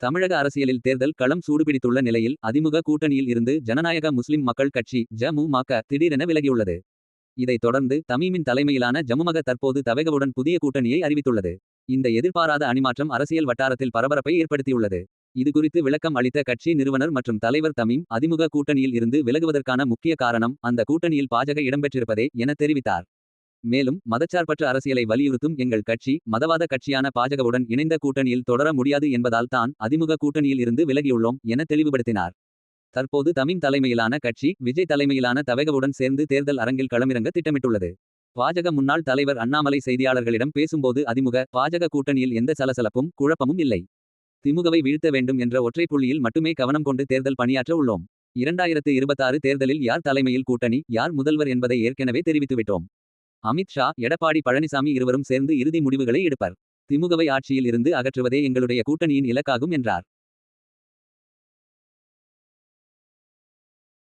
தமிழக அரசியலில் தேர்தல் களம் சூடுபிடித்துள்ள நிலையில் அதிமுக கூட்டணியில் இருந்து ஜனநாயக முஸ்லிம் மக்கள் கட்சி ஜமுமக திடீரென விலகியுள்ளது. இதைத் தொடர்ந்து தமீமின் தலைமையிலான ஜமுமக தற்போது தவேகவுடன் புதிய கூட்டணியை அறிவித்துள்ளது. இந்த எதிர்பாராத அணிமாற்றம் அரசியல் வட்டாரத்தில் பரபரப்பை ஏற்படுத்தியுள்ளது. இதுகுறித்து விளக்கம் அளித்த கட்சி நிறுவனர் மற்றும் தலைவர் தமீம் அதிமுக கூட்டணியில் இருந்து விலகுவதற்கான முக்கிய காரணம் அந்த கூட்டணியில் பாஜக இடம்பெற்றிருப்பதே என தெரிவித்தார். மேலும் மதச்சார்பற்ற அரசியலை வலியுறுத்தும் எங்கள் கட்சி மதவாத கட்சியான பாஜகவுடன் இணைந்த கூட்டணியில் தொடர முடியாது என்பதால் தான் அதிமுக கூட்டணியில் இருந்து விலகியுள்ளோம் என தெளிவுபடுத்தினார். தற்போது தமீம் தலைமையிலான கட்சி விஜய் தலைமையிலான தவேகவுடன் சேர்ந்து தேர்தல் அரங்கில் களமிறங்க திட்டமிட்டுள்ளது. பாஜக முன்னாள் தலைவர் அண்ணாமலை செய்தியாளர்களிடம் பேசும்போது அதிமுக பாஜக கூட்டணியில் எந்த சலசலப்பும் குழப்பமும் இல்லை. திமுகவை வீழ்த்த வேண்டும் என்ற ஒற்றை புள்ளியில் மட்டுமே கவனம் கொண்டு தேர்தல் பணியாற்ற உள்ளோம். 2026 தேர்தலில் யார் தலைமையில் கூட்டணி யார் முதல்வர் என்பதை ஏற்கனவே தெரிவித்துவிட்டோம். அமித் ஷா எடப்பாடி பழனிசாமி இருவரும் சேர்ந்து இறுதி முடிவுகளை எடுப்பர். திமுகவை ஆட்சியில் இருந்து அகற்றுவதே எங்களுடைய கூட்டணியின் இலக்காகும் என்றார்.